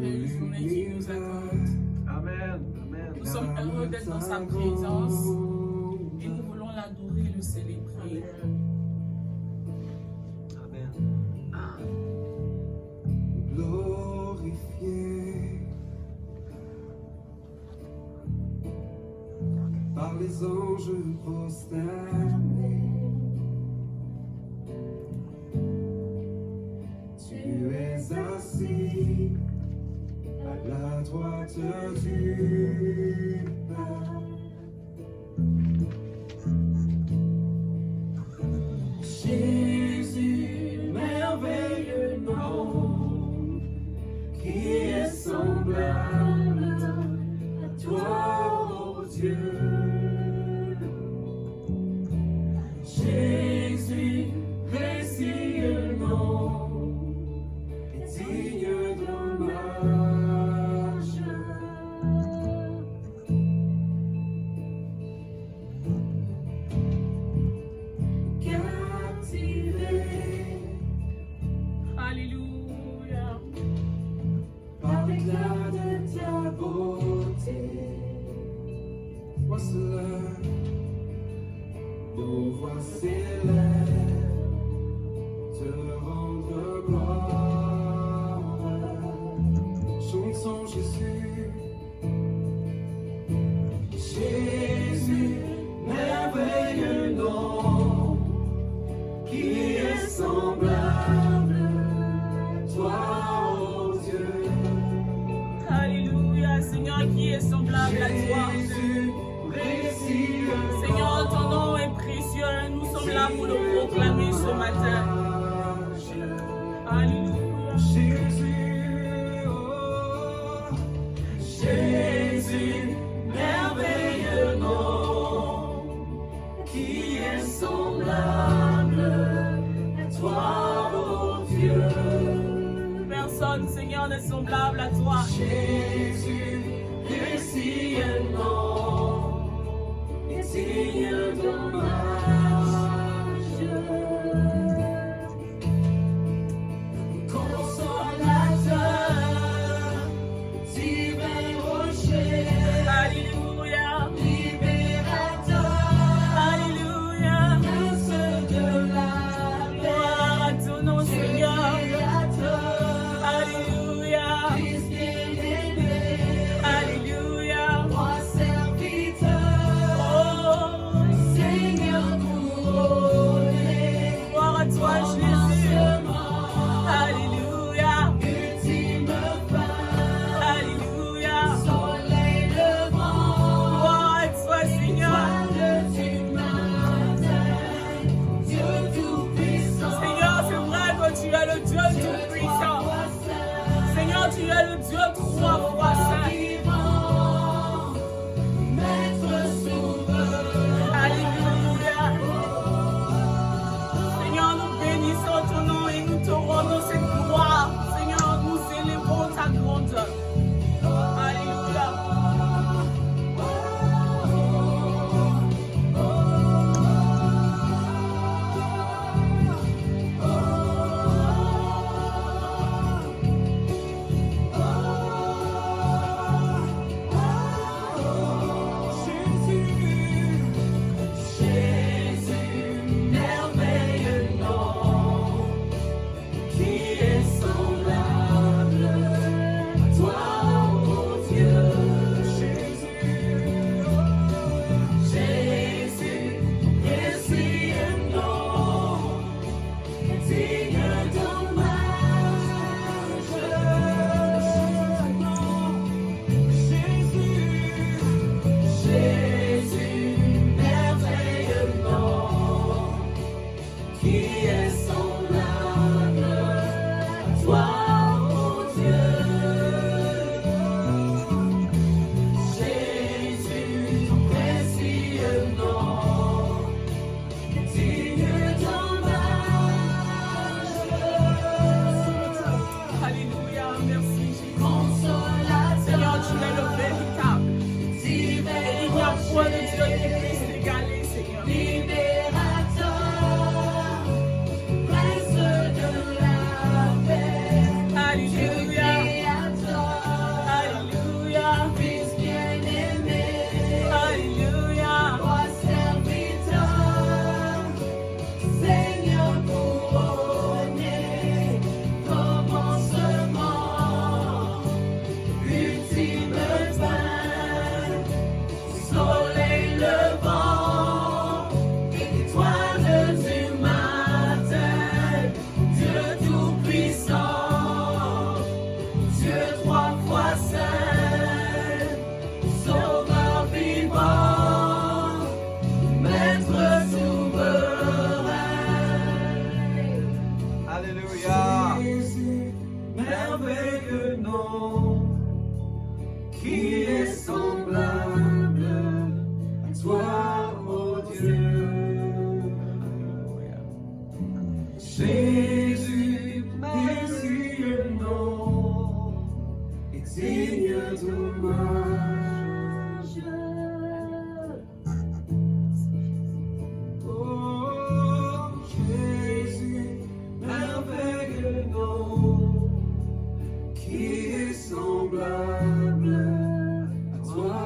merveilleuse journée qu'il nous accorde. Amen. Amen. Nous sommes heureux d'être dans sa présence et nous voulons l'adorer et le célébrer. Amen. Glorifié par les anges prosternés, tu es assis à la droite du Père. Jésus, merveilleux nom, qui est semblable à toi, ô Dieu. Jésus, précieux nom, est digne d'hommage. Alléluia. Par l'éclat de ta beauté, sois cela, nos voix s'élèvent, te rendre gloire. Chantons Jésus, Jésus, merveilleux nom, qui est semblable à toi, ô Dieu. Alléluia. Seigneur, qui est semblable à toi. Jésus, précieux Seigneur, ton nom est précieux. Nous sommes là pour le proclamer ce matin. Alléluia. Jésus, oh, Jésus, merveilleux nom, qui est semblable à toi, ô Dieu. Personne, Seigneur, n'est semblable à toi. Jésus, précieux nom, et digne d'hommage. Consolateur, divin rocher, Alléluia. libérateur, Alléluia. prince de la Gloire à ton nom, Seigneur. créateur, Alléluia. Fils bien-aimé, Alléluia. roi serviteur, Oh, Seigneur couronné, gloire à toi, Jésus. Alléluia. ultime fin, Alléluia. soleil levant, Gloire à toi, Seigneur. étoile du matin, Dieu tout-puissant, Seigneur, c'est vrai que tu es le Dieu tout-puissant. Seigneur, tu es le Dieu trois fois saint. vivant, maître souverain. Alléluia. Seigneur, nous bénissons ton nom et nous te rendons cette gloire. Seigneur, nous célébrons ta grandeur. Alléluia. Jésus, merveilleux nom, qui est semblable à toi, ô Dieu. Jésus, précieux nom, digne d'hommage. Jésus, merveilleux nom, qui est semblable à toi, ô Dieu. Jésus, précieux nom, digne d'hommage. Alléluia. Merci, Jésus. Consolateur, Seigneur, tu es le véritable. divin Et il n'y a point de rocher, Dieu qui puisse t'égaler, Seigneur. libérateur, Jésus, précieux nom, et digne d'hommage. Oh, Jésus, merveilleux nom, qui est semblable à toi,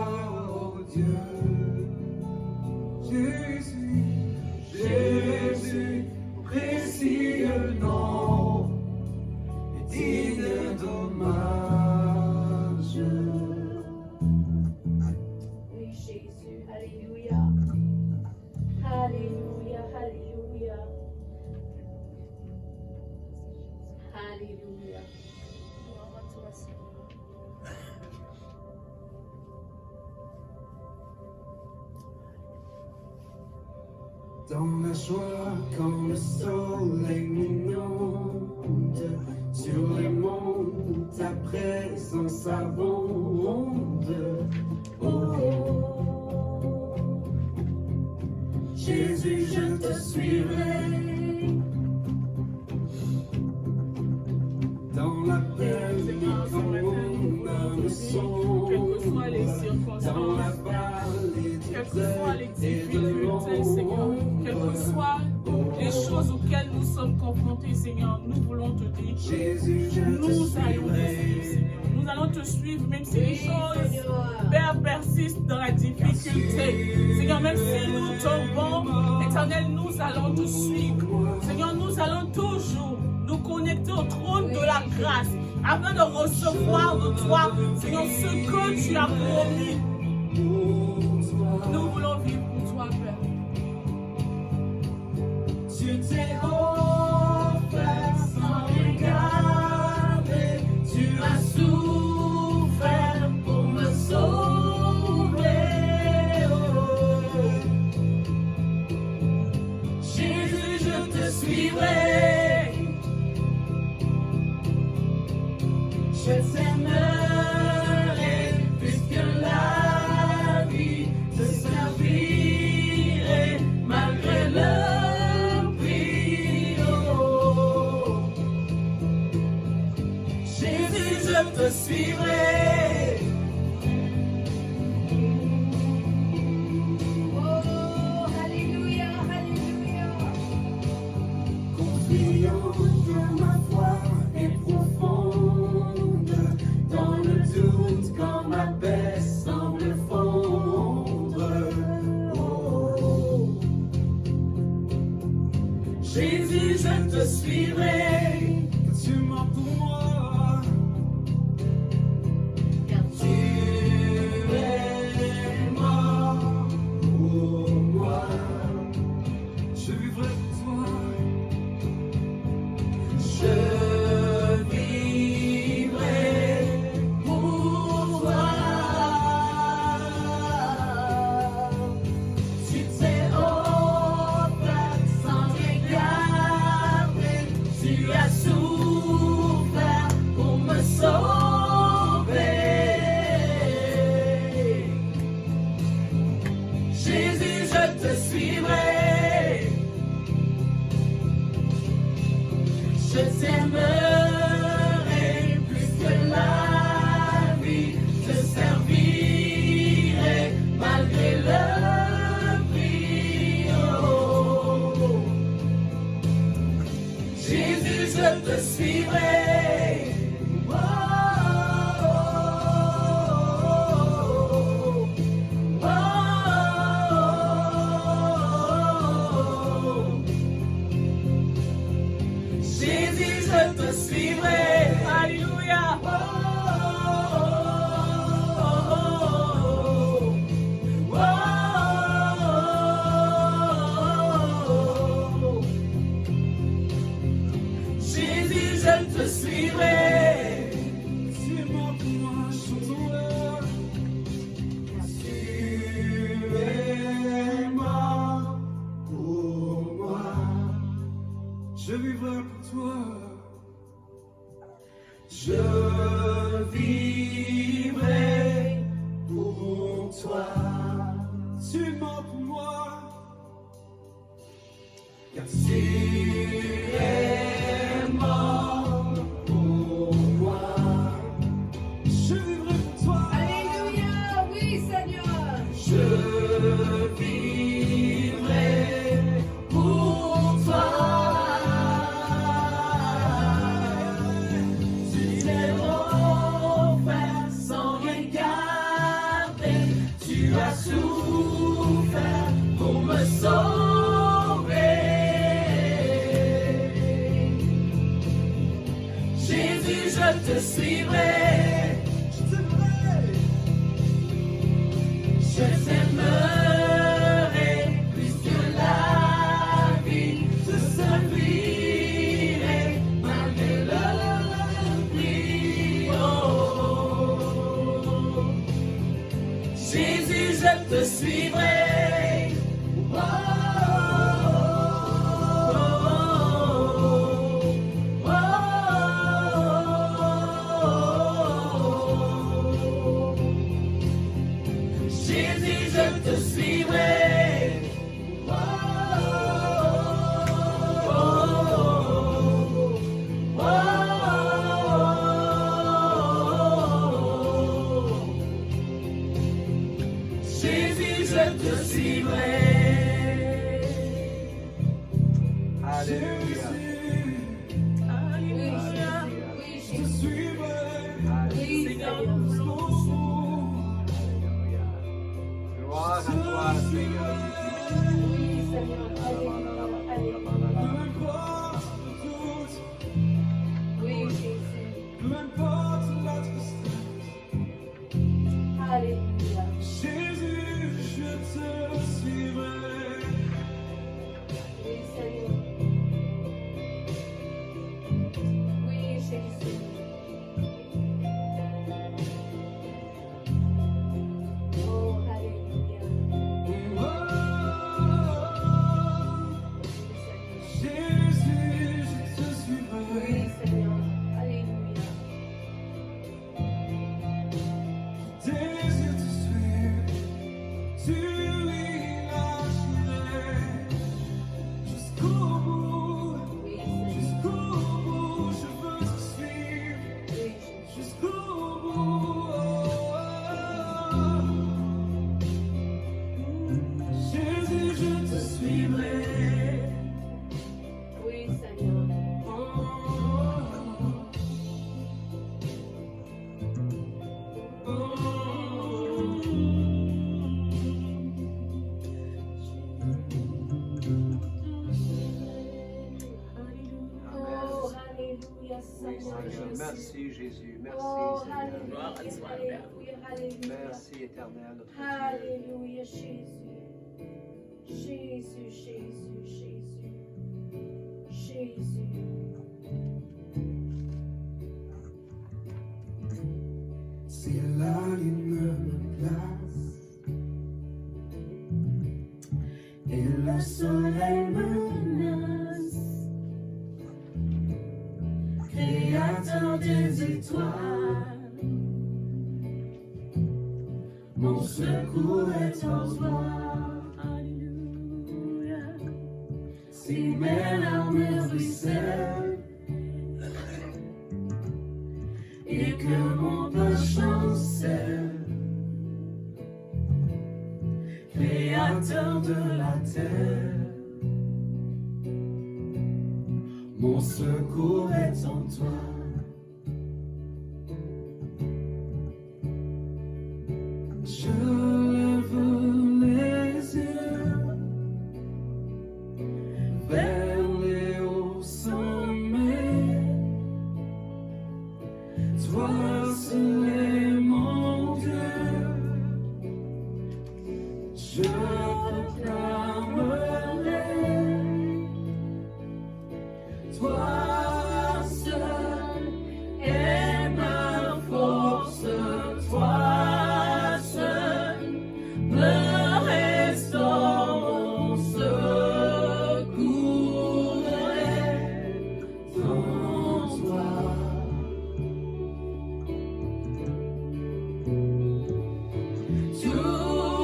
oh Dieu. Jésus, Jésus, précieux nom, et digne d'hommage. Oui, Jésus, alléluia. Alléluia, alléluia. Alléluia. Gloire à toi, Seigneur. Dans la joie, quand le soleil m'inonde, sur les monts, ta présence abonde. Oh, Jésus, je te suivrai. Dans la peine, quand mon âme sombre, quelles que soient les dans la circonstances, vallée quelles que soient les difficultés, Seigneur, quelles que soient les choses auxquelles nous sommes confrontés, Seigneur, nous voulons te dire, Jésus, je te nous allons te suivrai. suivre, Seigneur. Nous allons te suivre, même si les choses, Père, persistent dans la difficulté. Seigneur, même si nous tombons, Éternel, nous allons te suivre. Seigneur, nous allons toujours nous connecter au trône de la grâce afin de recevoir de toi, Seigneur, ce que tu as promis. Nous voulons vivre pour toi, Père. Tu t'es offert sans regarder, tu as souffert pour me sauver. Oh. Jésus, je te suivrai. Je t'aimerai puisque la vie te servirai malgré le prix. Oh. Jésus, je te suivrai. Oh, alléluia, alléluia. Confiant que ma foi est profonde, dans le doute quand ma paix semble fondre. Oh. Jésus, je te suivrai. Tu mens pour moi. Car tu es mort pour moi. Je vivrai pour toi. Je vivrai pour toi. Tu t'es offert sans regarder, tu as souffert pour me sauver. Jésus, je te suivrai. Je t'aimerai plus que la vie, je servirai malgré le prix. Oh. Jésus, je te suivrai. Oh. Oh. Jésus, je te suivrai. Alléluia. Jésus, je te suivrai. Tu es mort pour moi, chantons-le. Tu es mort pour moi. Je vivrai pour toi. Je vivrai pour toi. Tu es mort pour moi. Car tu es te suivrai. Je t'aimerai plus que la vie. Je servirai malgré le prix. Oh. Jésus, je te suivrai. Oh. Jésus, je te suivrai. Jésus, je te suivrai. Alléluia. Alléluia. Oui, Jésus. Oui, Seigneur, Seigneur. nous voulons Alléluia. Gloire à toi, Seigneur Jésus. Oui, Seigneur. Alléluia. Alléluia. Oui, Jésus. Alléluia. Jésus, je te suivrai. Oui, Seigneur. Oui, Jésus. Oh, alléluia. Jésus, je te Oui, suivrai. Seigneur. Alléluia. Désire te suivre, tu lâcherai jusqu'au bout, Oui, Seigneur. jusqu'au bout, je veux te suivre, Oui, Jésus. jusqu'au bout. Jésus, je te suivrai. Oui, Seigneur. Oh, alléluia, Seigneur Jésus. Merci Jésus. Merci Oh, Seigneur. Gloire à alléluia, toi, Père. alléluia, alléluia. Merci éternel, notre Dieu. Alléluia, Jésus. Jésus, Jésus, Jésus. Jésus. Si la lumière me place et le soleil menace, Créateur des étoiles, mon secours est en toi. Alléluia. Si mes larmes ruissellent et que mon cœur chancelle, Créateur de la terre, mon secours est en toi. Je lève les yeux vers les hauts sommets. Toi seul est mon Dieu. Je proclamerai. Toi seul est ma force. Toi seul me restaure mon secours est en toi.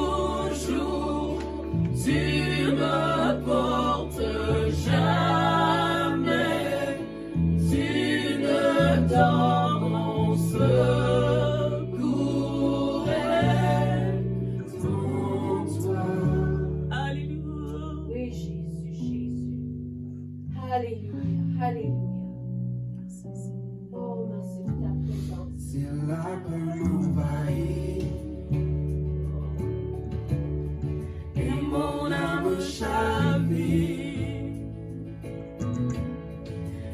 Toujours tu me portes, jamais tu ne dors, mon secours est en toi. Alléluia. Oui, Jésus, Jésus. Alléluia, alléluia. Oh, merci de ta présence. Si la peur m'envahit et mon âme chavire,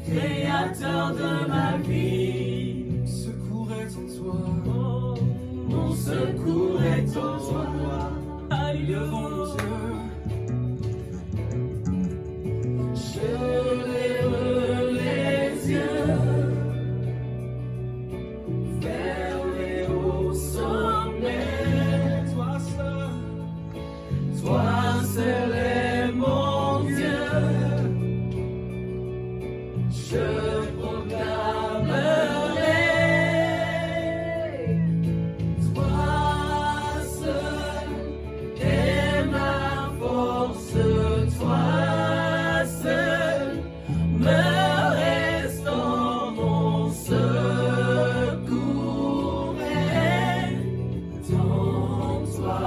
Créateur de ma vie, secours est en toi. Levons nos Alléluia. yeux, je lève les yeux vers les hauts sommets. Toi seul est mon Dieu. Je proclamerai, toi seul est ma force, toi seul me restaure mon secours est en toi.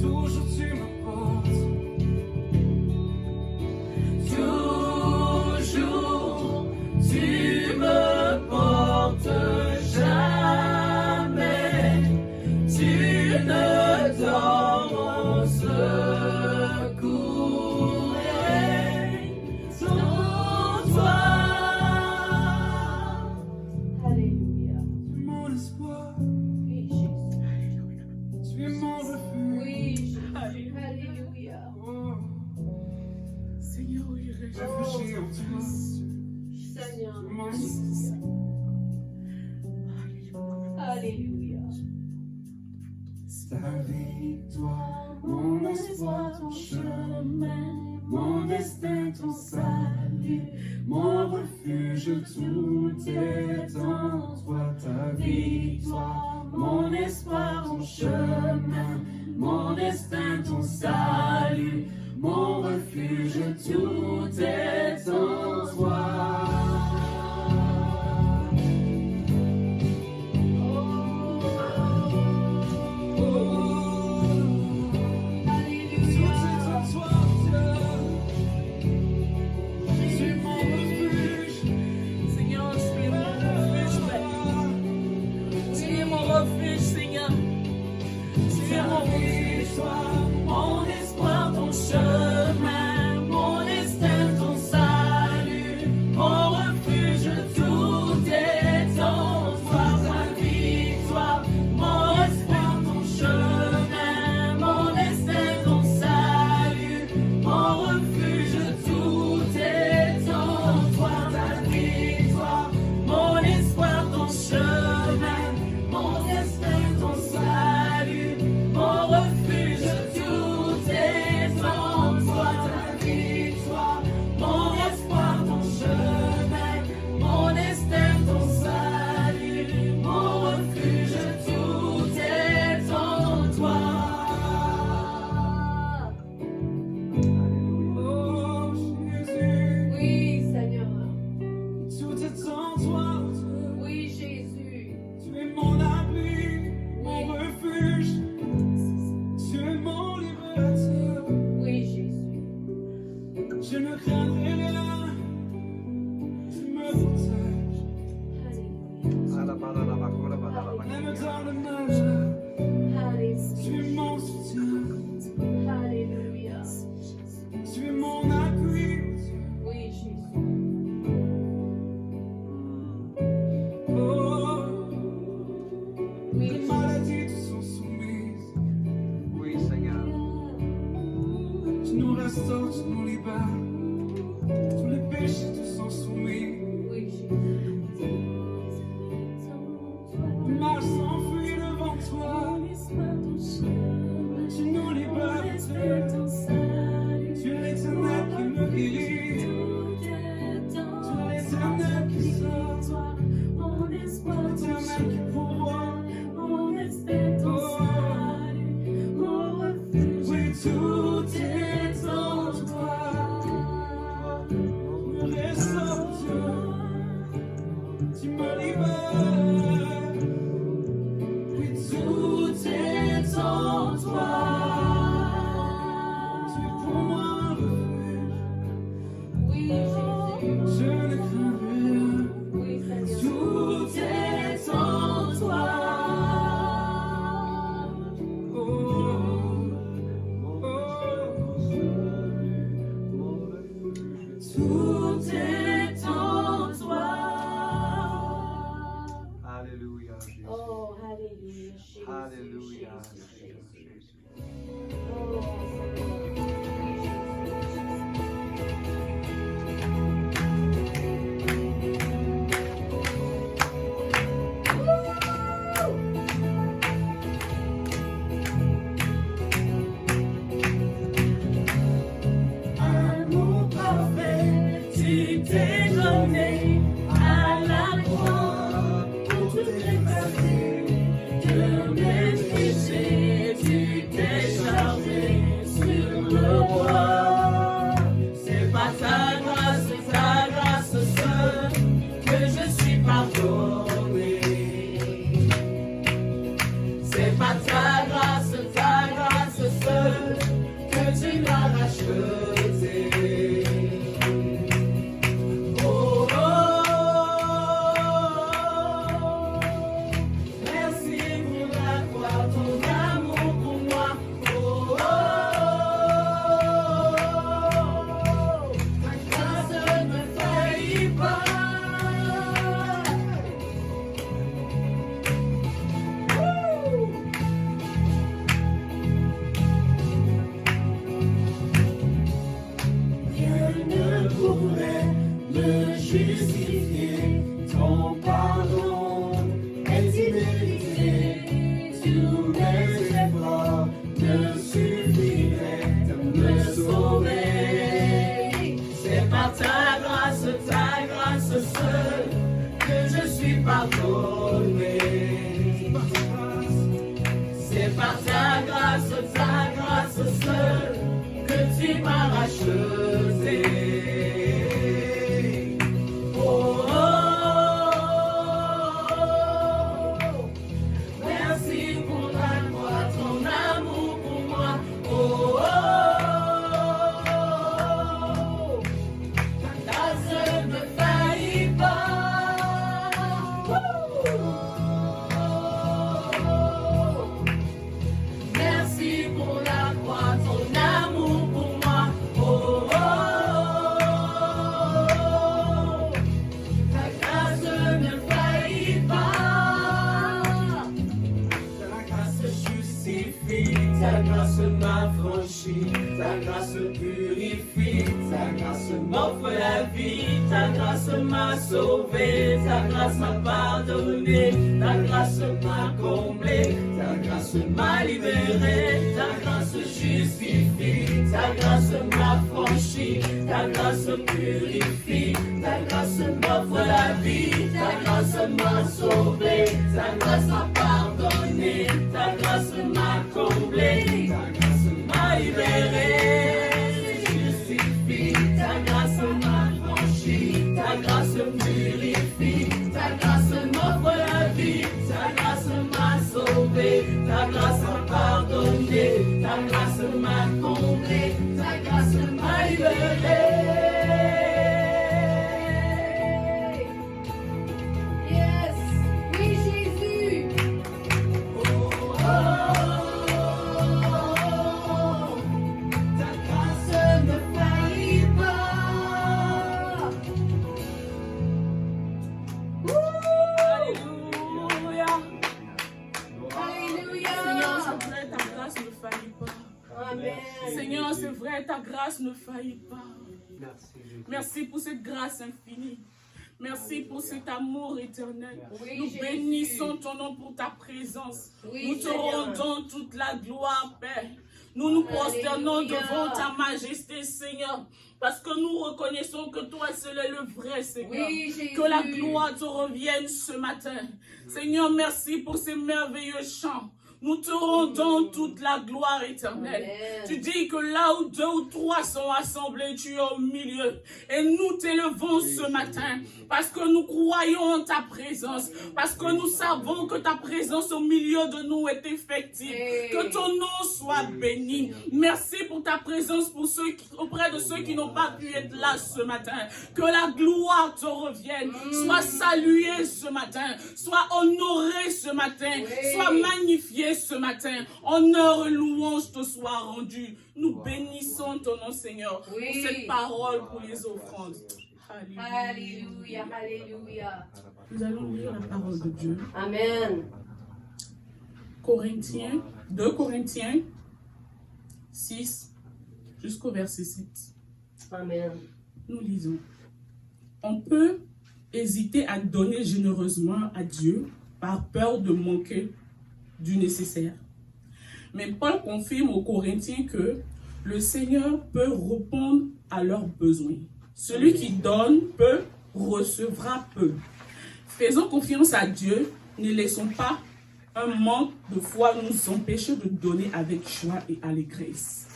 Toujours tu me portes. Toujours, tu me portes jamais. Tu ne dors, mon secours est en toi. Alléluia. Mon espoir, Oui, Jésus. tu es mon refuge. Oui, Jésus. Alléluia. Alléluia. Oh, Seigneur, oui, réfugié en toi. Seigneur. Mon soutien. Alléluia. Ta victoire, mon espoir, ton chemin, mon destin, ton salut, mon refuge, tout est en toi. Ta victoire, mon espoir, ton chemin, mon destin, ton salut, mon refuge, tout est en toi. Seigneur, tu es mon refuge, Père. Tu es mon refuge, Seigneur. Tu es mon refuge. Mon espoir, ton chemin, mon destin, ton salut, mon refuge, tout est en toi. Ta victoire, mon espoir, ton chemin, mon destin, ton salut, mon refuge, tout est en toi. Ta victoire, mon espoir, ton chemin, mon destin, ton salut, mon refuge, tout est en toi. Ta victoire, mon espoir, ton chemin, mon destin, ton salut, mon refuge, tout est en toi. Oh Jésus, Oui, Seigneur. tout est en toi. Oui, Jésus. Tu es mon abri, mon refuge, tu es mon libérateur. Oui, Jésus. Je ne craindrai rien, tu me protèges. Alléluia. Même dans le nage, tu Alléluia. es mon soutien, Alléluia. tu es mon appui. Oui, Jésus. Oh, Oui, les maladies te sont soumises, Oui, Seigneur. tu nous restaures, tu nous libères, tous les péchés te sont soumis. Oui, Jésus. Le mal s'enfuit devant toi, tu nous libères. Tu es l'éternel qui me guérit, tu es l'éternel qui sort, l'éternel qui pourvoit. Oui, tout est en toi. Me restaure, tu me libères. Oui, tout est en toi. Tu es pour moi un refuge. Oui, Jésus. Je ne crains rien. Oui, Seigneur. Tout est en toi. Oh, tout est en toi. Alléluia, Jésus. Oh, Alléluia, Jésus. Amour parfait, tu t'es donné à la croix pour toutes les parties de mes péchés. Tu t'es chargé sur le bois. C'est pas ta grâce seule que je suis pardonné. C'est pas ta grâce seule que tu m'as racheté. Oh, oh, merci pour la croix, ton amour pour moi. Oh, ta grâce ne faillit pas. Rien ne pourrait me justifier. Ton pardon est immérité. Tous mes efforts ne suffiraient de me sauver. C'est par ta grâce seule que je suis pardonné. C'est par ta grâce seule que tu m'as racheté. Oh, oh, oh, merci pour la croix, ton amour pour moi. Oh, oh, ta grâce ne faillit pas. Merci pour la croix, ton amour pour moi. Oh, oh, oh, ta grâce ne faillit pas. Ta grâce justifie, ta grâce m'affranchit, ta grâce purifie, ta grâce m'offre la vie, ta grâce m'a sauvé, ta grâce m'a pardonné, ta grâce m'a comblé, ta grâce m'a libéré, ta grâce justifie, ta grâce m'affranchit, ta grâce purifie, ta grâce m'offre la vie, ta grâce m'a sauvé, ta grâce m'a pardonné, ta grâce m'a comblé, ta grâce m'a libéré, justifie, ta grâce m'affranchit, ta grâce purifie, ta grâce m'offre la vie, ta grâce m'a sauvé, ta grâce m'a pardonné, ta grâce m'a comblé, ta grâce m'a libéré. Yes, oui Jésus. Oh, oh, oh, ta grâce ne faillit pas. Alléluia. Alléluia. Seigneur, c'est vrai, ta grâce ne faillit pas. Amen. Seigneur, c'est vrai, ta grâce ne faillit pas. Merci, Jésus. Merci pour cette grâce infinie. Merci pour cet amour éternel. Oui, Nous Jésus. bénissons ton nom pour ta présence. Oui, Nous te Seigneur. rendons toute la gloire, Père. Nous nous prosternons Alléluia. devant ta majesté, Seigneur, parce que nous reconnaissons que toi seul est le vrai, Seigneur. Oui, Jésus. Que la gloire te revienne ce matin. Seigneur, merci pour ces merveilleux chants. Nous te rendons toute la gloire éternelle. Amen. Tu dis que là où 2 ou 3 sont assemblés, tu es au milieu. Et nous t'élevons ce matin parce que nous croyons en ta présence. Parce que nous savons que ta présence au milieu de nous est effective. Que ton nom soit béni. Merci pour ta présence pour auprès de ceux qui n'ont pas pu être là ce matin. Que la gloire te revienne. Sois salué ce matin. Sois honoré ce matin. Sois magnifié ce matin. Honneur et louange te soient rendus. Nous bénissons ton nom, Seigneur, pour cette parole, pour les offrandes. Alléluia, alléluia. Nous allons lire la parole de Dieu. Amen. Corinthiens, 2 Corinthiens 6 jusqu'au verset 7. Amen. Nous lisons. On peut hésiter à donner généreusement à Dieu par peur de manquer du nécessaire. Mais Paul confirme aux Corinthiens que le Seigneur peut répondre à leurs besoins. Celui qui donne peu recevra peu. Faisons confiance à Dieu, ne laissons pas un manque de foi nous empêcher de donner avec joie et allégresse.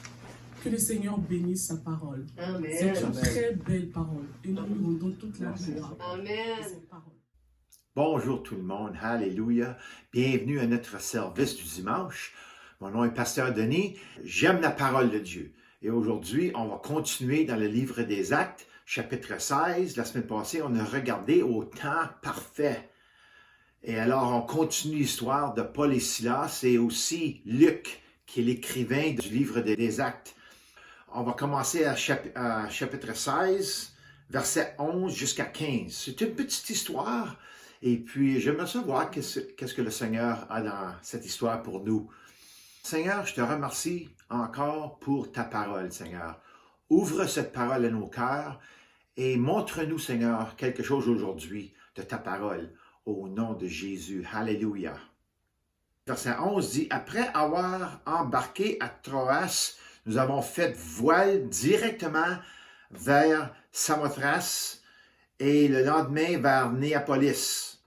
Que le Seigneur bénisse sa parole. Amen. C'est une très belle parole et nous lui rendons toute la gloire. Amen. à cette parole. Bonjour tout le monde, Alléluia. Bienvenue à notre service du dimanche. Mon nom est Pasteur Denis. J'aime la parole de Dieu. Et aujourd'hui, on va continuer dans le livre des Actes, chapitre 16. La semaine passée, on a regardé au temps parfait. Et alors, on continue l'histoire de Paul et Silas et aussi Luc, qui est l'écrivain du livre des Actes. On va commencer à chapitre 16, verset 11 jusqu'à 15. C'est une petite histoire. Et puis, j'aimerais savoir qu'est-ce que le Seigneur a dans cette histoire pour nous. Seigneur, je te remercie encore pour ta parole, Seigneur. Ouvre cette parole à nos cœurs et montre-nous, Seigneur, quelque chose aujourd'hui de ta parole. Au nom de Jésus. Alléluia. Verset 11 dit, « Après avoir embarqué à Troas, nous avons fait voile directement vers Samothrace et le lendemain vers Néapolis.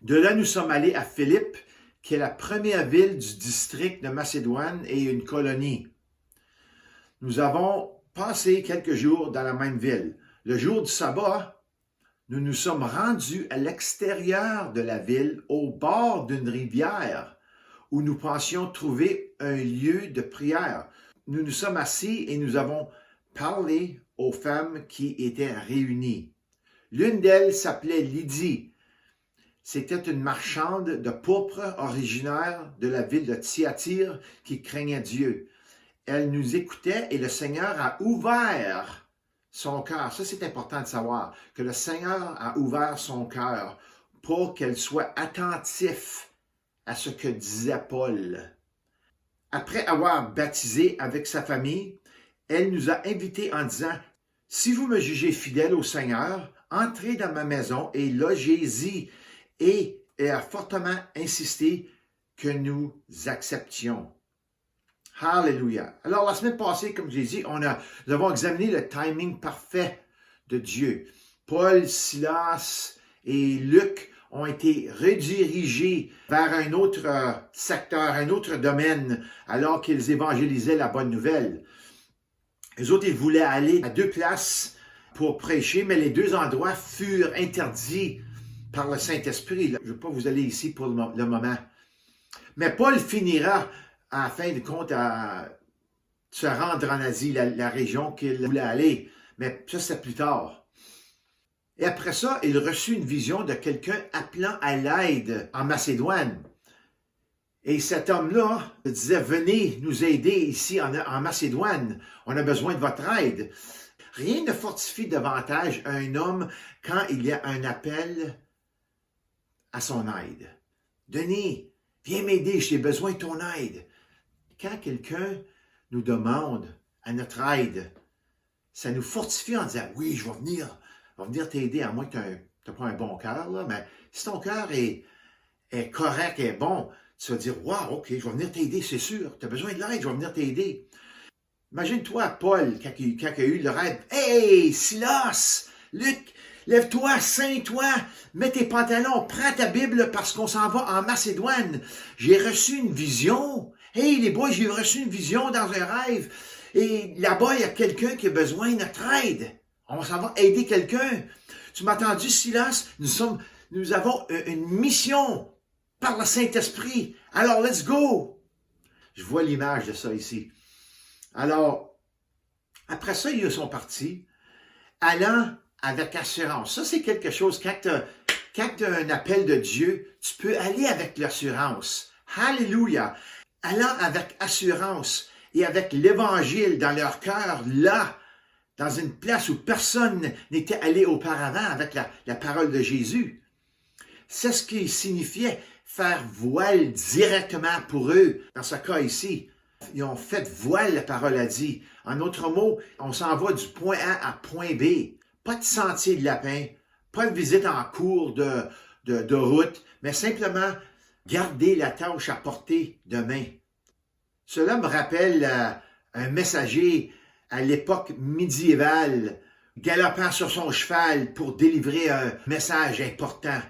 De là, nous sommes allés à Philippe, qui est la première ville du district de Macédoine et une colonie. Nous avons passé quelques jours dans la même ville. Le jour du sabbat, nous nous sommes rendus à l'extérieur de la ville, au bord d'une rivière, où nous pensions trouver un lieu de prière. Nous nous sommes assis et nous avons parlé aux femmes qui étaient réunies. L'une d'elles s'appelait Lydie. C'était une marchande de pourpre originaire de la ville de Thyatire qui craignait Dieu. Elle nous écoutait et le Seigneur a ouvert son cœur. Ça, c'est important de savoir que le Seigneur a ouvert son cœur pour qu'elle soit attentive à ce que disait Paul. Après avoir baptisé avec sa famille, elle nous a invités en disant, « Si vous me jugez fidèle au Seigneur, entrez dans ma maison et logez-y. » Et elle a fortement insisté que nous acceptions. Alléluia. Alors, la semaine passée, comme j'ai dit, nous avons examiné le timing parfait de Dieu. Paul, Silas et Luc ont été redirigés vers un autre secteur, un autre domaine, alors qu'ils évangélisaient la bonne nouvelle. Les autres, ils voulaient aller à 2 places pour prêcher, mais les 2 endroits furent interdits par le Saint-Esprit. Je ne vais pas vous aller ici pour le moment. Mais Paul finira, à la fin de compte, à se rendre en Asie, la région qu'il voulait aller. Mais ça, c'est plus tard. Et après ça, il reçut une vision de quelqu'un appelant à l'aide en Macédoine. Et cet homme-là disait, « Venez nous aider ici en Macédoine. On a besoin de votre aide. » Rien ne fortifie davantage un homme quand il y a un appel à son aide. « Denis, viens m'aider, j'ai besoin de ton aide. » Quand quelqu'un nous demande à notre aide, ça nous fortifie en disant « Oui, je vais venir t'aider, à moins que tu n'aies pas un bon cœur, là, mais si ton cœur est correct, est bon, tu vas dire « Wow, ok, je vais venir t'aider, c'est sûr. Tu as besoin de l'aide, je vais venir t'aider. » Imagine-toi, Paul, quand il a eu le rêve. « Hey, Silas, Luc, lève-toi, ceins-toi, mets tes pantalons, prends ta Bible parce qu'on s'en va en Macédoine. J'ai reçu une vision. Hey, les boys, j'ai reçu une vision dans un rêve. Et là-bas, il y a quelqu'un qui a besoin de notre aide. On s'en va aider quelqu'un. Tu m'as entendu, Silas? Nous avons une mission par le Saint-Esprit. Alors, let's go! » Je vois l'image de ça ici. Alors, après ça, ils sont partis, allant avec assurance. Ça, c'est quelque chose, quand tu as un appel de Dieu, tu peux aller avec l'assurance. Alléluia! Allant avec assurance et avec l'Évangile dans leur cœur, là, dans une place où personne n'était allé auparavant avec la parole de Jésus. C'est ce qui signifiait faire voile directement pour eux. Dans ce cas ici, ils ont fait voile, la parole a dit. En d'autres mots, on s'en va du point A à point B. Pas de sentier de lapin, pas de visite en cours de route, mais simplement garder la tâche à portée de main. Cela me rappelle un messager à l'époque médiévale galopant sur son cheval pour délivrer un message important.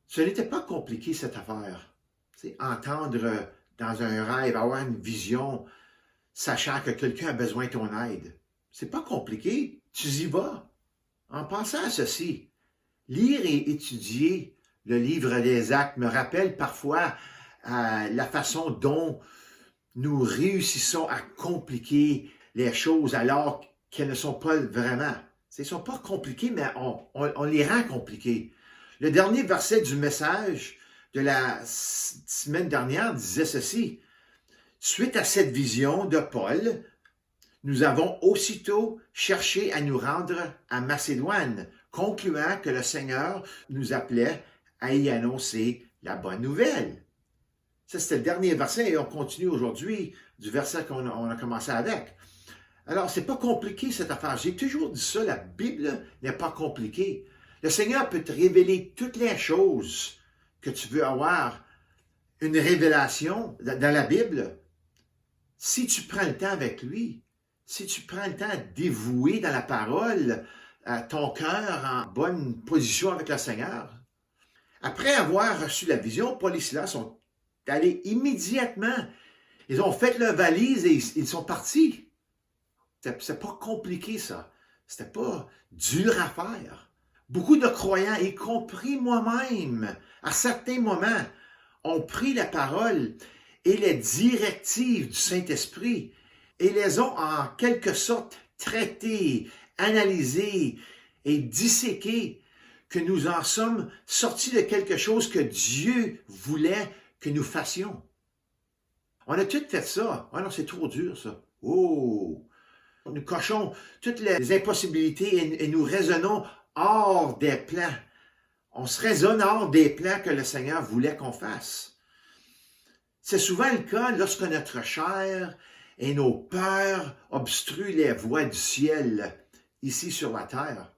Ce n'était pas compliqué cette affaire. C'est entendre dans un rêve, avoir une vision, sachant que quelqu'un a besoin de ton aide. C'est pas compliqué, tu y vas. En pensant à ceci, lire et étudier le livre des Actes me rappelle parfois la façon dont nous réussissons à compliquer les choses alors qu'elles ne sont pas vraiment. Elles ne sont pas compliquées, mais on les rend compliquées. Le dernier verset du message de la semaine dernière disait ceci. Suite à cette vision de Paul, nous avons aussitôt cherché à nous rendre à Macédoine, concluant que le Seigneur nous appelait à y annoncer la bonne nouvelle. Ça, c'était le dernier verset et on continue aujourd'hui du verset qu'on a commencé avec. Alors, c'est pas compliqué cette affaire. J'ai toujours dit ça, la Bible n'est pas compliquée. Le Seigneur peut te révéler toutes les choses que tu veux avoir, une révélation dans la Bible. Si tu prends le temps avec lui, si tu prends le temps à dévouer dans la parole ton cœur en bonne position avec le Seigneur. Après avoir reçu la vision, Paul et Silas sont allés immédiatement. Ils ont fait leur valise et ils sont partis. C'est pas compliqué, ça. C'était pas dur à faire. Beaucoup de croyants, y compris moi-même, à certains moments, ont pris la parole et les directives du Saint-Esprit et les ont en quelque sorte traitées, analysées et disséquées, que nous en sommes sortis de quelque chose que Dieu voulait que nous fassions. On a tout fait ça. Ah non, c'est trop dur, ça. Oh! Nous cochons toutes les impossibilités et nous raisonnons hors des plans. On se raisonne hors des plans que le Seigneur voulait qu'on fasse. C'est souvent le cas lorsque notre chair et nos peurs obstruent les voies du ciel ici sur la terre.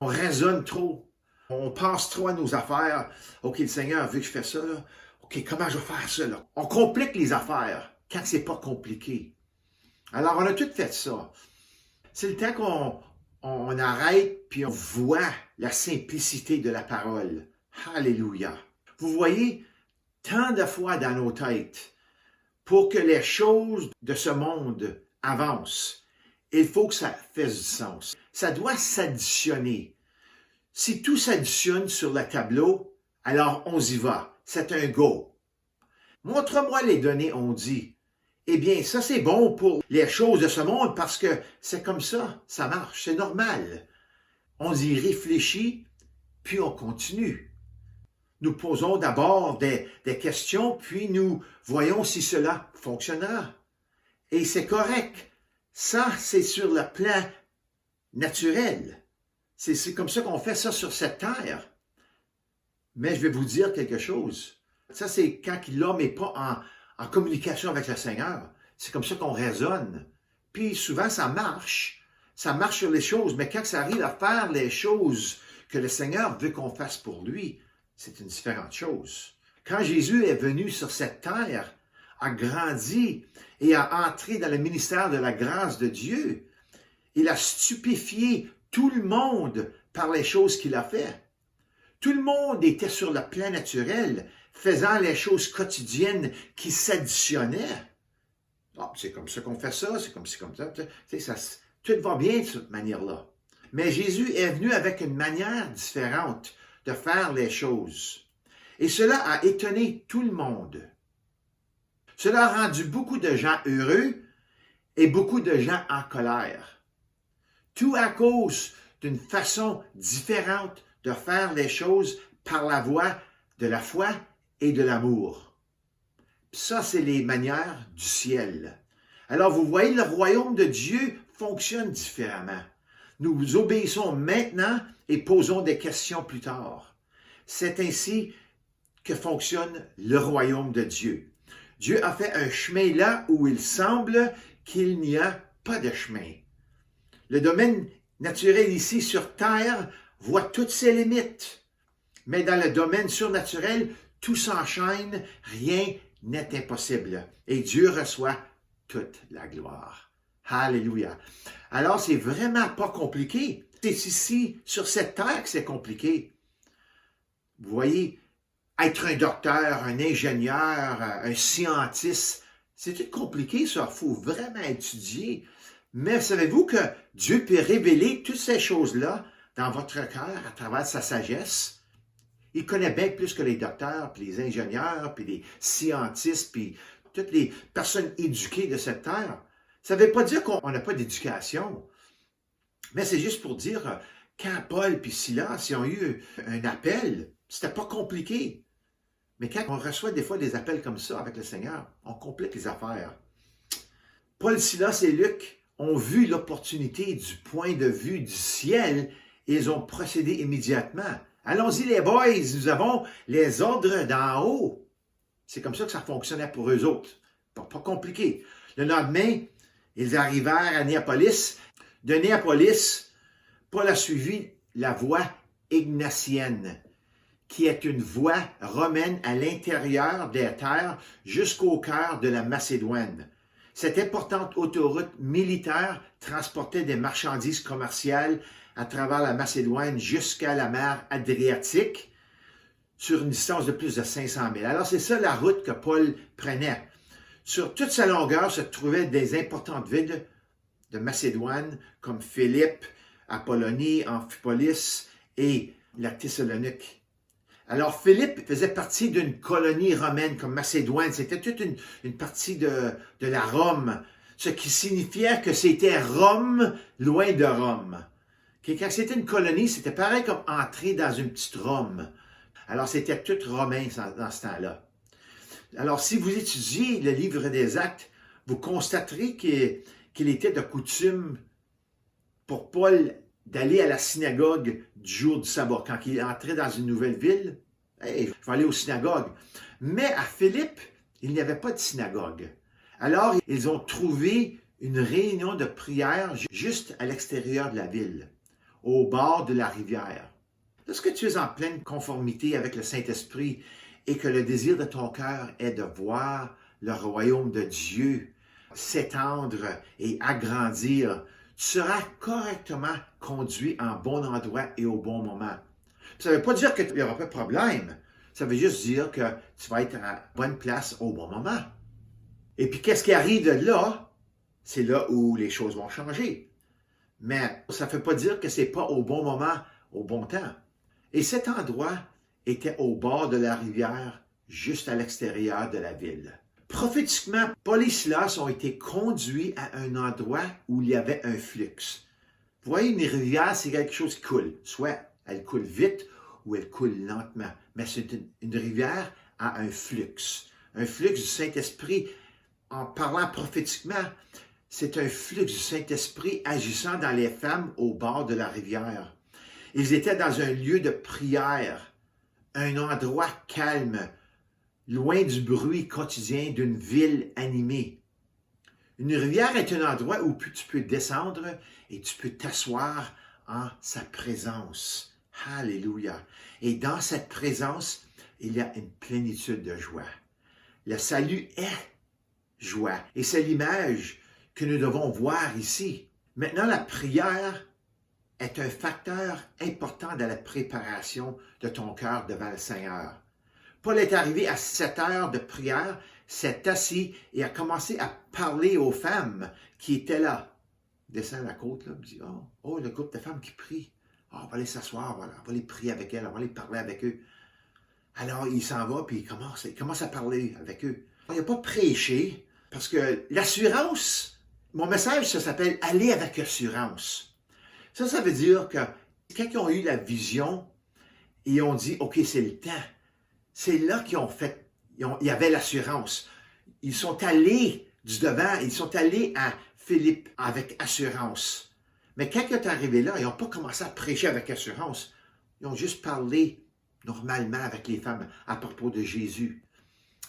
On raisonne trop. On pense trop à nos affaires. OK, le Seigneur veut que je fasse ça, là. OK, comment je vais faire ça, là? On complique les affaires quand c'est pas compliqué. Alors, on a tout fait ça. C'est le temps qu'on arrête puis on voit la simplicité de la parole. Alléluia. Vous voyez, tant de fois dans nos têtes, pour que les choses de ce monde avancent, il faut que ça fasse du sens. Ça doit s'additionner. Si tout s'additionne sur le tableau, alors on y va. C'est un go. Montre-moi les données, on dit. Eh bien, ça c'est bon pour les choses de ce monde parce que c'est comme ça, ça marche, c'est normal. On y réfléchit, puis on continue. Nous posons d'abord des questions, puis nous voyons si cela fonctionnera. Et c'est correct. Ça, c'est sur le plan naturel. C'est comme ça qu'on fait ça sur cette terre. Mais je vais vous dire quelque chose. Ça, c'est quand l'homme n'est pas en communication avec le Seigneur. C'est comme ça qu'on raisonne. Puis souvent, ça marche. Ça marche sur les choses. Mais quand ça arrive à faire les choses que le Seigneur veut qu'on fasse pour lui, c'est une différente chose. Quand Jésus est venu sur cette terre, a grandi et a entré dans le ministère de la grâce de Dieu, il a stupéfié tout le monde par les choses qu'il a fait. Tout le monde était sur le plan naturel, faisant les choses quotidiennes qui s'additionnaient. Oh, c'est comme ça qu'on fait ça, c'est comme ça. Tout va bien de cette manière-là. Mais Jésus est venu avec une manière différente de faire les choses. Et cela a étonné tout le monde. Cela a rendu beaucoup de gens heureux et beaucoup de gens en colère. Tout à cause d'une façon différente de faire les choses par la voie de la foi et de l'amour. Ça, c'est les manières du ciel. Alors, vous voyez, le royaume de Dieu fonctionne différemment. Nous obéissons maintenant et posons des questions plus tard. C'est ainsi que fonctionne le royaume de Dieu. Dieu a fait un chemin là où il semble qu'il n'y a pas de chemin. Le domaine naturel ici sur terre voit toutes ses limites. Mais dans le domaine surnaturel, tout s'enchaîne, rien n'est impossible. Et Dieu reçoit toute la gloire. Alléluia. Alors, c'est vraiment pas compliqué. C'est ici, sur cette terre, que c'est compliqué. Vous voyez, être un docteur, un ingénieur, un scientiste, c'est tout compliqué, ça. Il faut vraiment étudier. Mais savez-vous que Dieu peut révéler toutes ces choses-là dans votre cœur à travers sa sagesse? Il connaît bien plus que les docteurs, puis les ingénieurs, puis les scientistes, puis toutes les personnes éduquées de cette terre. Ça ne veut pas dire qu'on n'a pas d'éducation. Mais c'est juste pour dire, quand Paul et Silas ils ont eu un appel, c'était pas compliqué. Mais quand on reçoit des fois des appels comme ça avec le Seigneur, on complique les affaires. Paul, Silas et Luc ont vu l'opportunité du point de vue du ciel et ils ont procédé immédiatement. Allons-y les boys, nous avons les ordres d'en haut. C'est comme ça que ça fonctionnait pour eux autres. Pas compliqué. Le lendemain, ils arrivèrent à Néapolis. De Néapolis, Paul a suivi la voie ignatienne, qui est une voie romaine à l'intérieur des terres jusqu'au cœur de la Macédoine. Cette importante autoroute militaire transportait des marchandises commerciales à travers la Macédoine jusqu'à la mer Adriatique sur une distance de plus de 500 000. Alors c'est ça la route que Paul prenait. Sur toute sa longueur se trouvaient des importantes villes de Macédoine comme Philippe, Apollonie, Amphipolis et la Thessalonique. Alors, Philippe faisait partie d'une colonie romaine comme Macédoine. C'était toute une partie de la Rome, ce qui signifiait que c'était Rome loin de Rome. Quand c'était une colonie, c'était pareil comme entrer dans une petite Rome. Alors, c'était tout romain dans ce temps-là. Alors, si vous étudiez le livre des Actes, vous constaterez qu'il était de coutume pour Paul d'aller à la synagogue du jour du sabbat. Quand il entrait dans une nouvelle ville, hey, il faut aller aux synagogues. Mais à Philippe, il n'y avait pas de synagogue. Alors, ils ont trouvé une réunion de prière juste à l'extérieur de la ville, au bord de la rivière. Lorsque tu es en pleine conformité avec le Saint-Esprit et que le désir de ton cœur est de voir le royaume de Dieu s'étendre et agrandir, tu seras correctement conduit en bon endroit et au bon moment. Ça ne veut pas dire qu'il n'y aura pas de problème. Ça veut juste dire que tu vas être à la bonne place au bon moment. Et puis, qu'est-ce qui arrive de là? C'est là où les choses vont changer. Mais ça ne veut pas dire que ce n'est pas au bon moment, au bon temps. Et cet endroit était au bord de la rivière, juste à l'extérieur de la ville. Prophétiquement, Paul et Silas ont été conduits à un endroit où il y avait un flux. Vous voyez, une rivière, c'est quelque chose qui coule. Soit elle coule vite ou elle coule lentement. Mais c'est une rivière à un flux. Un flux du Saint-Esprit, en parlant prophétiquement, c'est un flux du Saint-Esprit agissant dans les femmes au bord de la rivière. Ils étaient dans un lieu de prière, un endroit calme, loin du bruit quotidien d'une ville animée. Une rivière est un endroit où tu peux descendre et tu peux t'asseoir en sa présence. Alléluia. Et dans cette présence, il y a une plénitude de joie. Le salut est joie. Et c'est l'image que nous devons voir ici. Maintenant, la prière est un facteur important dans la préparation de ton cœur devant le Seigneur. Paul est arrivé à 7 heures de prière, s'est assis et a commencé à parler aux femmes qui étaient là. Il descend la côte, là, il dit, oh, le groupe de femmes qui prient. Oh, on va aller s'asseoir, voilà, on va aller prier avec elles, on va aller parler avec eux. Alors, il s'en va, puis il commence à parler avec eux. Il n'a pas prêché, parce que l'assurance, mon message, ça s'appelle « Aller avec assurance ». Ça veut dire que quand ils ont eu la vision, ils ont dit « OK, c'est le temps ». C'est là qu'ils ont fait, il y avait l'assurance. Ils sont allés du devant, ils sont allés à Philippe avec assurance. Mais quand ils sont arrivés là, ils n'ont pas commencé à prêcher avec assurance. Ils ont juste parlé normalement avec les femmes à propos de Jésus.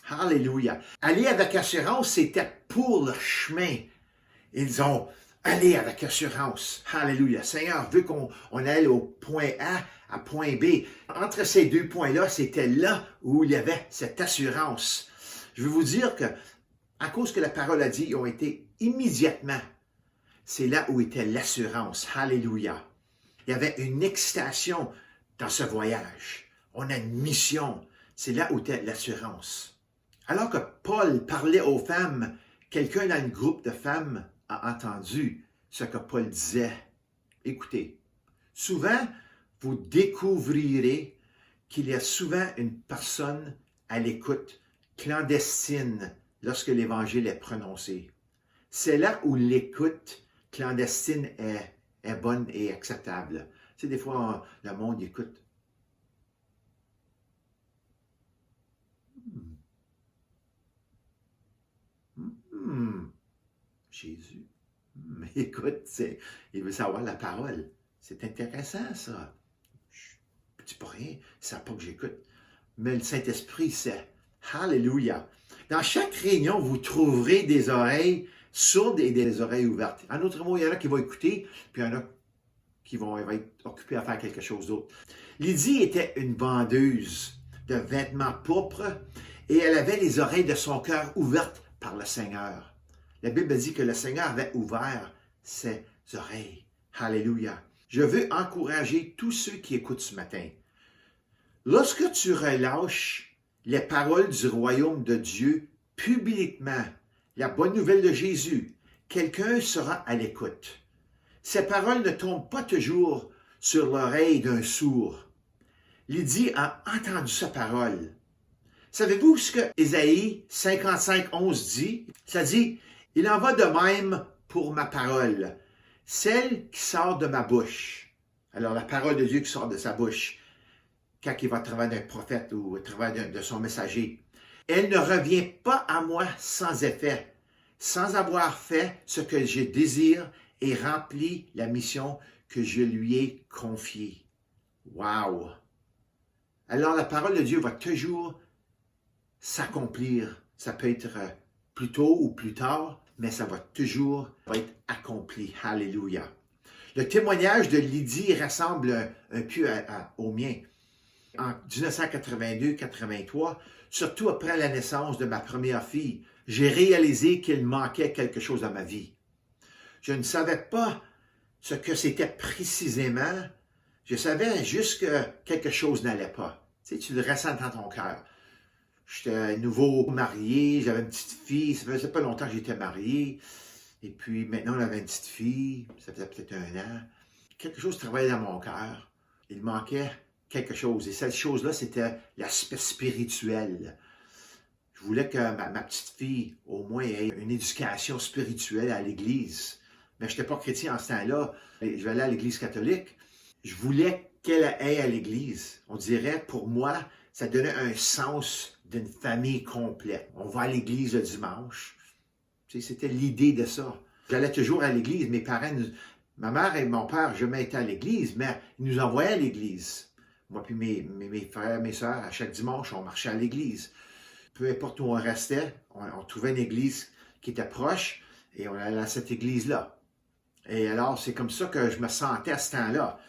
Alléluia. Aller avec assurance, c'était pour le chemin. Ils ont allé avec assurance. Alléluia. Seigneur veut qu'on aille au point A à point B. Entre ces deux points-là, c'était là où il y avait cette assurance. Je veux vous dire que, à cause que la parole a dit, ils ont été immédiatement. C'est là où était l'assurance. Alléluia. Il y avait une excitation dans ce voyage. On a une mission. C'est là où était l'assurance. Alors que Paul parlait aux femmes, quelqu'un dans le groupe de femmes a entendu ce que Paul disait. Écoutez, souvent, vous découvrirez qu'il y a souvent une personne à l'écoute clandestine lorsque l'Évangile est prononcé. C'est là où l'écoute clandestine est bonne et acceptable. Tu sais, des fois, le monde écoute. Jésus. Mais écoute, il veut savoir la parole. C'est intéressant, ça. Je ne dis pas rien, il ne sait pas que j'écoute. Mais le Saint-Esprit sait. Alléluia. Dans chaque réunion, vous trouverez des oreilles sourdes et des oreilles ouvertes. En d'autres mots, il y en a qui vont écouter, puis il y en a qui vont être occupés à faire quelque chose d'autre. Lydie était une vendeuse de vêtements pourpres et elle avait les oreilles de son cœur ouvertes par le Seigneur. La Bible dit que le Seigneur avait ouvert ses oreilles. Alléluia. Je veux encourager tous ceux qui écoutent ce matin. Lorsque tu relâches les paroles du royaume de Dieu publiquement, la bonne nouvelle de Jésus, quelqu'un sera à l'écoute. Ces paroles ne tombent pas toujours sur l'oreille d'un sourd. Lydie a entendu sa parole. Savez-vous ce que Ésaïe 55:11 dit? Ça dit, « Il en va de même pour ma parole, celle qui sort de ma bouche. » Alors, la parole de Dieu qui sort de sa bouche, quand il va à travers d'un prophète ou à travers de son messager. Elle ne revient pas à moi sans effet, sans avoir fait ce que je désire et rempli la mission que je lui ai confiée. Wow! Alors, la parole de Dieu va toujours s'accomplir. Ça peut être plus tôt ou plus tard, mais ça va toujours être accompli. Alléluia. Le témoignage de Lydie ressemble un peu au mien. En 1982-83, surtout après la naissance de ma première fille, j'ai réalisé qu'il manquait quelque chose dans ma vie. Je ne savais pas ce que c'était précisément. Je savais juste que quelque chose n'allait pas. Tu sais, tu le ressens dans ton cœur. J'étais nouveau marié, j'avais une petite fille, ça faisait pas longtemps que j'étais marié. Et puis maintenant, on avait une petite fille, ça faisait peut-être 1 an. Quelque chose travaillait dans mon cœur. Il manquait quelque chose. Et cette chose-là, c'était l'aspect spirituel. Je voulais que ma petite fille, au moins, ait une éducation spirituelle à l'Église. Mais je n'étais pas chrétien en ce temps-là. Je vais aller à l'Église catholique. Je voulais qu'elle aille à l'Église. On dirait, pour moi, ça donnait un sens d'une famille complète. On va à l'Église le dimanche. Tu sais, c'était l'idée de ça. J'allais toujours à l'Église. Mes parents, ma mère et mon père, jamais été à l'Église, mais ils nous envoyaient à l'Église. Moi puis mes frères, mes sœurs, à chaque dimanche, on marchait à l'Église. Peu importe où on restait, on trouvait une église qui était proche et on allait à cette église-là. Et alors, c'est comme ça que je me sentais à ce temps-là.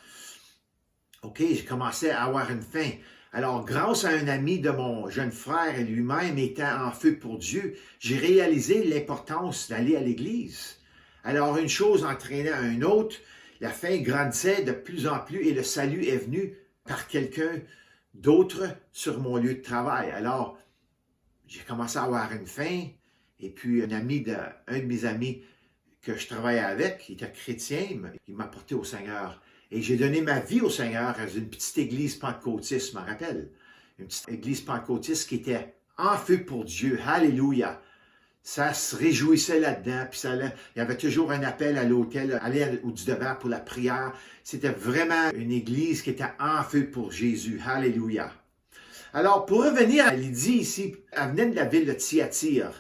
OK, j'ai commencé à avoir une faim. Alors, grâce à un ami de mon jeune frère et lui-même étant en feu pour Dieu, j'ai réalisé l'importance d'aller à l'église. Alors, une chose entraînait à une autre, la faim grandissait de plus en plus et le salut est venu par quelqu'un d'autre sur mon lieu de travail. Alors, j'ai commencé à avoir une faim et puis un de mes amis que je travaillais avec, qui était chrétien, il m'a porté au Seigneur. Et j'ai donné ma vie au Seigneur dans une petite église pentecôtiste, je m'en rappelle. Une petite église pentecôtiste qui était en feu pour Dieu. Alléluia! Ça se réjouissait là-dedans. Puis il y avait toujours un appel à l'autel, aller au devant pour la prière. C'était vraiment une église qui était en feu pour Jésus. Alléluia! Alors, pour revenir à Lydie ici, elle venait de la ville de Thyatire.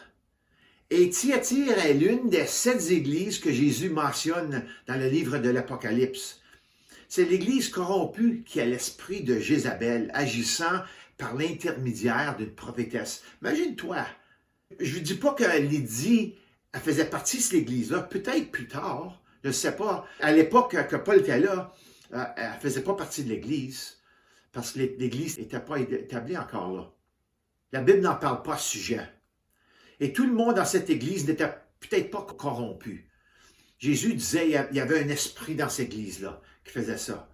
Et Thyatire est l'une des 7 églises que Jésus mentionne dans le livre de l'Apocalypse. C'est l'Église corrompue qui a l'esprit de Jézabel, agissant par l'intermédiaire d'une prophétesse. Imagine-toi, je ne dis pas que Lydie elle faisait partie de cette Église-là, peut-être plus tard, je ne sais pas. À l'époque que Paul était là, elle ne faisait pas partie de l'Église, parce que l'Église n'était pas établie encore là. La Bible n'en parle pas à ce sujet. Et tout le monde dans cette Église n'était peut-être pas corrompu. Jésus disait qu'il y avait un esprit dans cette Église-là qui faisait ça.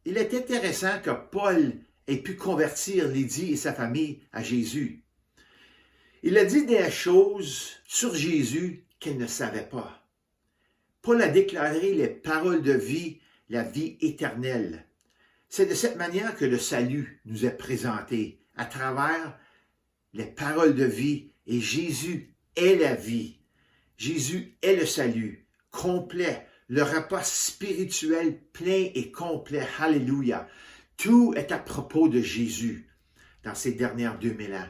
Il est intéressant que Paul ait pu convertir Lydie et sa famille à Jésus. Il a dit des choses sur Jésus qu'elle ne savait pas. Paul a déclaré les paroles de vie, la vie éternelle. C'est de cette manière que le salut nous est présenté, à travers les paroles de vie, et Jésus est la vie. Jésus est le salut, complet, le repas spirituel plein et complet. Alléluia. Tout est à propos de Jésus dans ces dernières 2000 ans.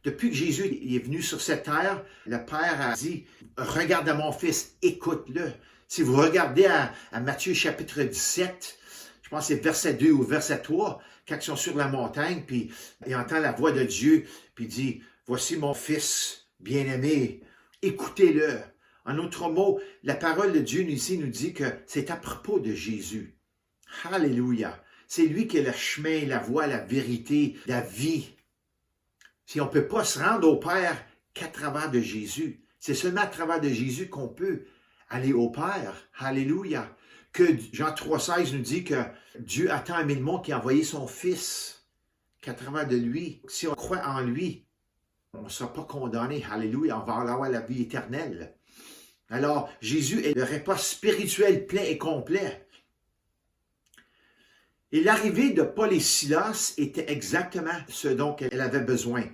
Depuis que Jésus est venu sur cette terre, le Père a dit, regarde à mon Fils, écoute-le. Si vous regardez à Matthieu chapitre 17, je pense que c'est verset 2 ou verset 3, quand ils sont sur la montagne, puis il entend la voix de Dieu, puis il dit, voici mon Fils bien-aimé, écoutez-le. En d'autres mots, la parole de Dieu ici nous dit que c'est à propos de Jésus. Alléluia. C'est lui qui est le chemin, la voie, la vérité, la vie. Si on ne peut pas se rendre au Père qu'à travers de Jésus, c'est seulement à travers de Jésus qu'on peut aller au Père. Alléluia. Que Jean 3,16 nous dit que Dieu a tant aimé le monde qu'il a envoyé son Fils, qu'à travers de lui, si on croit en lui, on ne sera pas condamné. Alléluia. On va avoir la vie éternelle. Alors, Jésus est le repas spirituel plein et complet. Et l'arrivée de Paul et Silas était exactement ce dont elle avait besoin.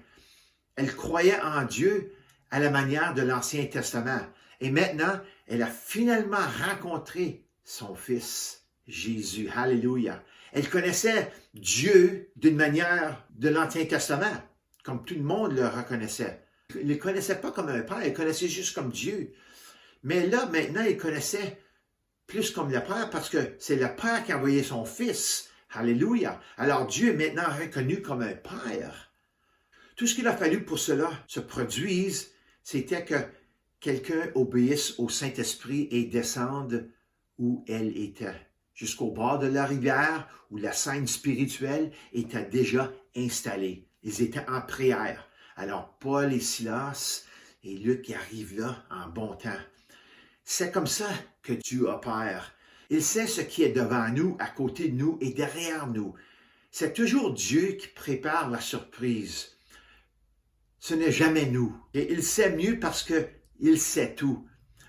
Elle croyait en Dieu à la manière de l'Ancien Testament. Et maintenant, elle a finalement rencontré son Fils, Jésus. Alléluia. Elle connaissait Dieu d'une manière de l'Ancien Testament, comme tout le monde le reconnaissait. Elle ne le connaissait pas comme un père, elle le connaissait juste comme Dieu. Mais là, maintenant, elle connaissait plus comme le Père parce que c'est le Père qui a envoyé son Fils. Alléluia. Alors Dieu est maintenant reconnu comme un Père. Tout ce qu'il a fallu pour cela se produise, c'était que quelqu'un obéisse au Saint-Esprit et descende où elle était, jusqu'au bord de la rivière où la scène spirituelle était déjà installée. Ils étaient en prière. Alors Paul et Silas et Luc arrivent là en bon temps. C'est comme ça que Dieu opère. Il sait ce qui est devant nous, à côté de nous et derrière nous. C'est toujours Dieu qui prépare la surprise. Ce n'est jamais nous. Et il sait mieux parce qu'il sait tout.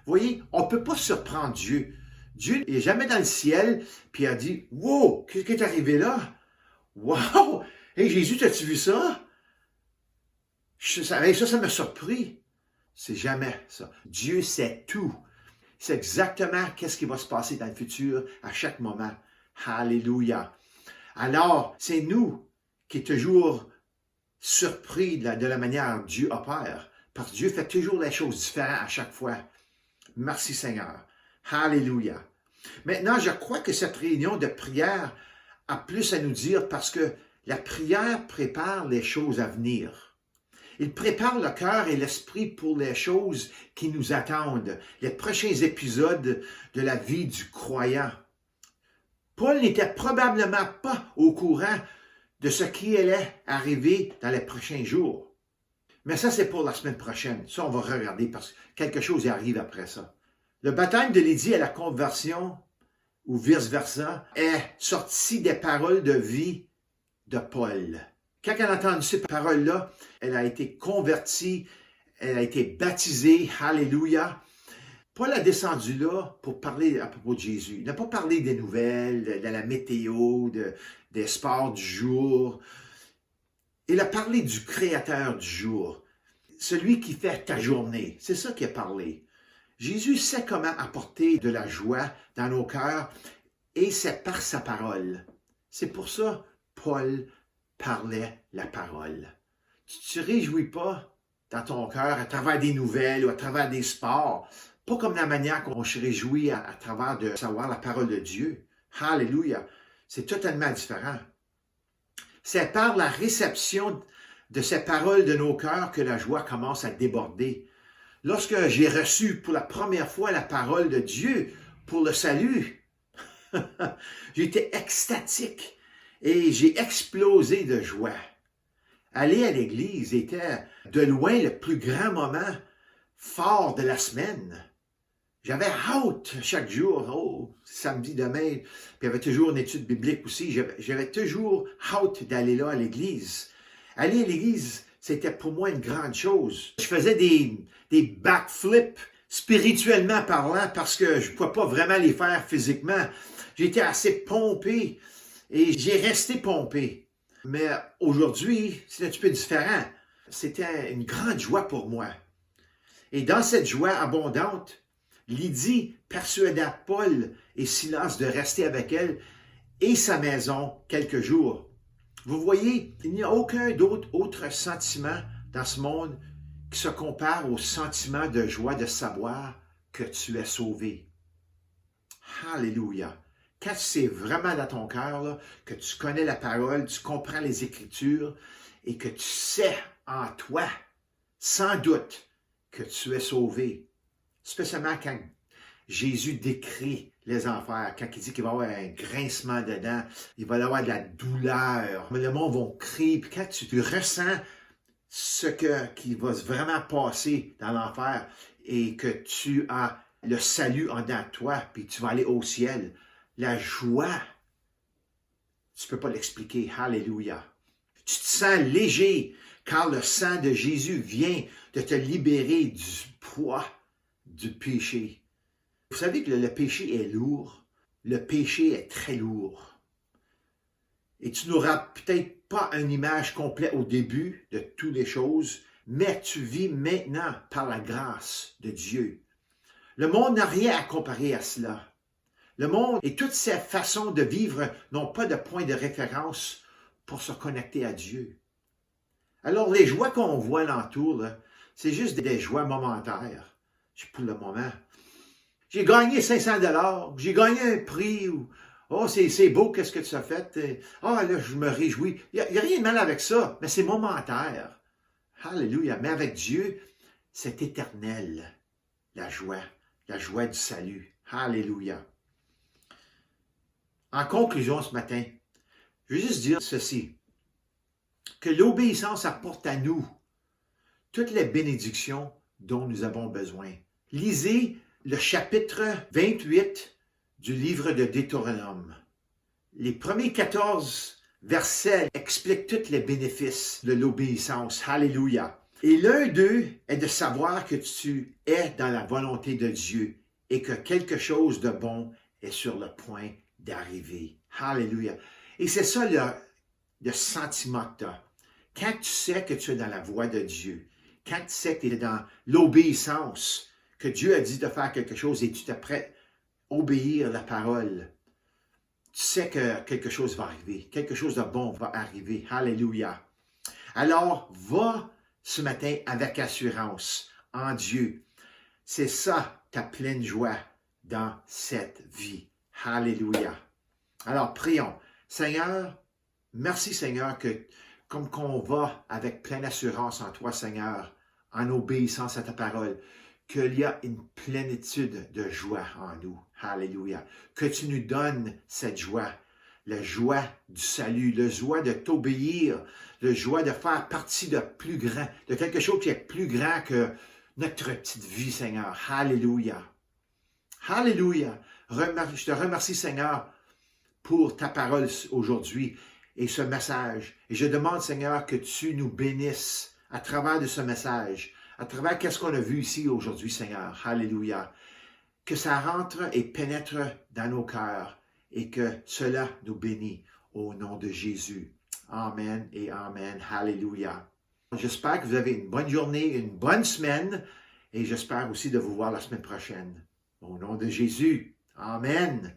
Vous voyez, on ne peut pas surprendre Dieu. Dieu n'est jamais dans le ciel, puis il a dit, « Wow, qu'est-ce qui est arrivé là? Wow! Hey Jésus, t'as-tu vu ça? » Ça m'a surpris. C'est jamais ça. Dieu sait tout. C'est exactement qu'est-ce qui va se passer dans le futur à chaque moment. Alléluia. Alors, c'est nous qui sommes toujours surpris de la manière dont Dieu opère. Parce que Dieu fait toujours les choses différentes à chaque fois. Merci Seigneur. Alléluia. Maintenant, je crois que cette réunion de prière a plus à nous dire parce que la prière prépare les choses à venir. Il prépare le cœur et l'esprit pour les choses qui nous attendent, les prochains épisodes de la vie du croyant. Paul n'était probablement pas au courant de ce qui allait arriver dans les prochains jours. Mais ça, c'est pour la semaine prochaine. Ça, on va regarder parce que quelque chose arrive après ça. Le baptême de Lydie à la conversion, ou vice-versa, est sorti des paroles de vie de Paul. Quand elle a entendu ces paroles-là, elle a été convertie, elle a été baptisée, alléluia. Paul a descendu là pour parler à propos de Jésus. Il n'a pas parlé des nouvelles, de la météo, des sports du jour. Il a parlé du Créateur du jour, celui qui fait ta journée. C'est ça qu'il a parlé. Jésus sait comment apporter de la joie dans nos cœurs et c'est par sa parole. C'est pour ça Paul parlait la parole. Tu ne te réjouis pas dans ton cœur à travers des nouvelles ou à travers des sports, pas comme la manière qu'on se réjouit à travers de savoir la parole de Dieu. Alléluia. C'est totalement différent. C'est par la réception de ces paroles de nos cœurs que la joie commence à déborder. Lorsque j'ai reçu pour la première fois la parole de Dieu pour le salut, j'étais extatique et j'ai explosé de joie. Aller à l'église était de loin le plus grand moment fort de la semaine. J'avais hâte chaque jour, samedi demain, puis il y avait toujours une étude biblique aussi, j'avais toujours hâte d'aller là à l'église. Aller à l'église, c'était pour moi une grande chose. Je faisais des backflips spirituellement parlant parce que je ne pouvais pas vraiment les faire physiquement. J'étais assez pompé et j'ai resté pompé. Mais aujourd'hui, c'est un petit peu différent. C'était une grande joie pour moi. Et dans cette joie abondante, Lydie persuada Paul et Silas de rester avec elle et sa maison quelques jours. Vous voyez, il n'y a aucun autre sentiment dans ce monde qui se compare au sentiment de joie de savoir que tu es sauvé. Alléluia. Quand c'est vraiment dans ton cœur, là, que tu connais la parole, tu comprends les Écritures et que tu sais en toi, sans doute, que tu es sauvé. Spécialement quand Jésus décrit les enfers, quand il dit qu'il va y avoir un grincement dedans, il va y avoir de la douleur, mais le monde va crier, puis quand tu ressens ce qui va vraiment passer dans l'enfer et que tu as le salut en dedans de toi, puis tu vas aller au ciel, la joie, tu ne peux pas l'expliquer. Alléluia. Tu te sens léger car le sang de Jésus vient de te libérer du poids du péché. Vous savez que le péché est lourd. Le péché est très lourd. Et tu n'auras peut-être pas une image complète au début de toutes les choses, mais tu vis maintenant par la grâce de Dieu. Le monde n'a rien à comparer à cela. Le monde et toutes ses façons de vivre n'ont pas de point de référence pour se connecter à Dieu. Alors, les joies qu'on voit alentour, c'est juste des joies momentaires. Pour le moment. J'ai gagné 500 $, j'ai gagné un prix, ou oh, c'est beau, qu'est-ce que tu as fait? Là, je me réjouis. Il n'y a rien de mal avec ça, mais c'est momentaire. Alléluia. Mais avec Dieu, c'est éternel, la joie du salut. Alléluia. En conclusion ce matin, je veux juste dire ceci, que l'obéissance apporte à nous toutes les bénédictions dont nous avons besoin. Lisez le chapitre 28 du livre de Deutéronome. Les premiers 14 versets expliquent tous les bénéfices de l'obéissance. Alléluia. Et l'un d'eux est de savoir que tu es dans la volonté de Dieu et que quelque chose de bon est sur le point d'arriver. Alléluia. Et c'est ça le sentiment que tu as. Quand tu sais que tu es dans la voie de Dieu, quand tu sais que tu es dans l'obéissance, que Dieu a dit de faire quelque chose et tu es prêt à obéir la parole, tu sais que quelque chose va arriver, quelque chose de bon va arriver. Alléluia. Alors, va ce matin avec assurance en Dieu. C'est ça ta pleine joie dans cette vie. Alléluia. Alors, prions. Seigneur, merci Seigneur que comme qu'on va avec pleine assurance en toi, Seigneur, en obéissance à ta parole, qu'il y a une plénitude de joie en nous. Alléluia. Que tu nous donnes cette joie, la joie du salut, la joie de t'obéir, la joie de faire partie de plus grand, de quelque chose qui est plus grand que notre petite vie, Seigneur. Alléluia. Alléluia. Je te remercie, Seigneur, pour ta parole aujourd'hui et ce message. Et je demande, Seigneur, que tu nous bénisses à travers de ce message, à travers qu'est-ce qu'on a vu ici aujourd'hui, Seigneur. Alléluia. Que ça rentre et pénètre dans nos cœurs et que cela nous bénit au nom de Jésus. Amen et amen. Alléluia. J'espère que vous avez une bonne journée, une bonne semaine et j'espère aussi de vous voir la semaine prochaine. Au nom de Jésus. Amen.